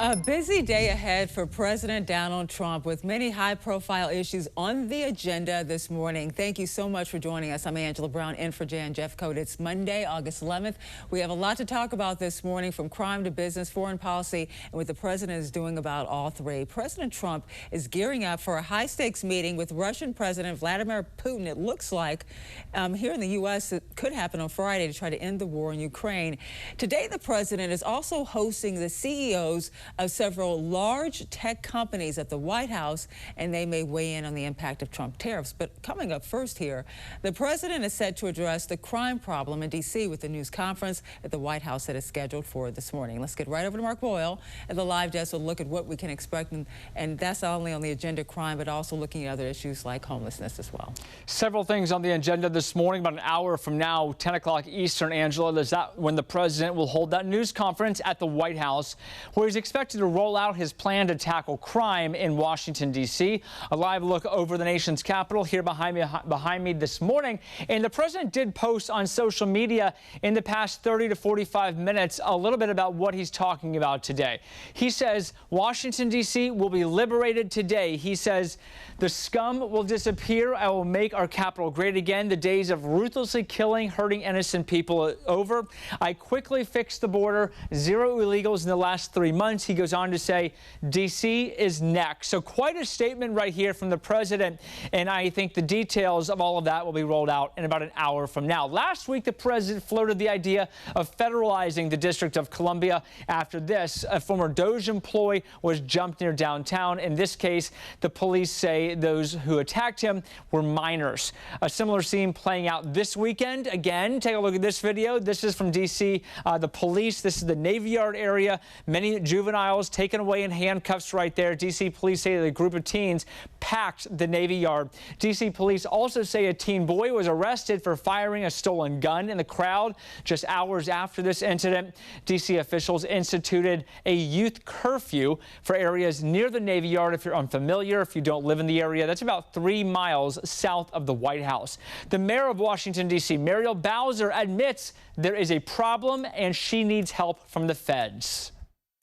A busy day ahead for President Donald Trump with many high-profile issues on the agenda this morning. Thank you so much for joining us. I'm Angelo Brown in for Jan Jeffcoat. It's Monday, August 11th. We have a lot to talk about this morning, from crime to business, foreign policy, and what the president is doing about all three. President Trump is gearing up for a high-stakes meeting with Russian President Vladimir Putin. It looks like here in the U.S. it could happen on Friday to try to end the war in Ukraine. Today, the president is also hosting the CEOs of several large tech companies at the White House, and they may weigh in on the impact of Trump tariffs. But coming up first here, the president is set to address the crime problem in D.C. with the news conference at the White House that is scheduled for this morning. Let's get right over to Mark Boyle at the live desk to look at what we can expect, and that's not only on the agenda crime, but also looking at other issues like homelessness as well. Several things on the agenda this morning. About an hour from now, 10 o'clock Eastern, Angelo, is that when the president will hold that news conference at the White House, where he's expected to roll out his plan to tackle crime in Washington, D.C. A live look over the nation's capital here behind me this morning. And the president did post on social media in the past 30 to 45 minutes a little bit about what he's talking about today. He says Washington, D.C. will be liberated today. He says the scum will disappear. I will make our capital great again. The days of ruthlessly killing, hurting innocent people are over. I quickly fixed the border. 0 illegals in the last 3 months. He goes on to say D.C. is next. So quite a statement right here from the president, and I think the details of all of that will be rolled out in about an hour from now. Last week, the president floated the idea of federalizing the District of Columbia. After this, a former DOJ employee was jumped near downtown. In this case, the police say those who attacked him were minors. A similar scene playing out this weekend. Again, take a look at this video. This is from D.C. The police. This is the Navy Yard area. Many juveniles taken away in handcuffs right there. D.C. police say that a group of teens packed the Navy Yard. D.C. police also say a teen boy was arrested for firing a stolen gun in the crowd just hours after this incident. D.C. officials instituted a youth curfew for areas near the Navy Yard. If you're unfamiliar, if you don't live in the area, that's about 3 miles south of the White House. The mayor of Washington, D.C., Muriel Bowser, admits there is a problem and she needs help from the feds.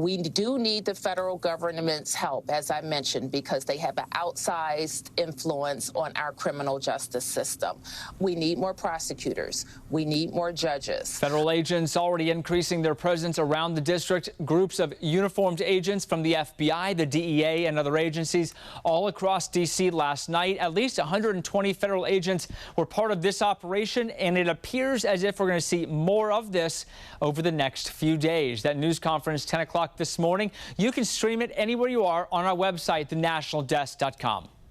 We do need the federal government's help, as I mentioned, because they have an outsized influence on our criminal justice system. We need more prosecutors. We need more judges. Federal agents already increasing their presence around the district. Groups of uniformed agents from the FBI, the DEA, and other agencies all across D.C. last night. At least 120 federal agents were part of this operation, and it appears as if we're going to see more of this over the next few days. That news conference, 10 o'clock this morning. You can stream it anywhere you are on our website, thenationaldesk.com.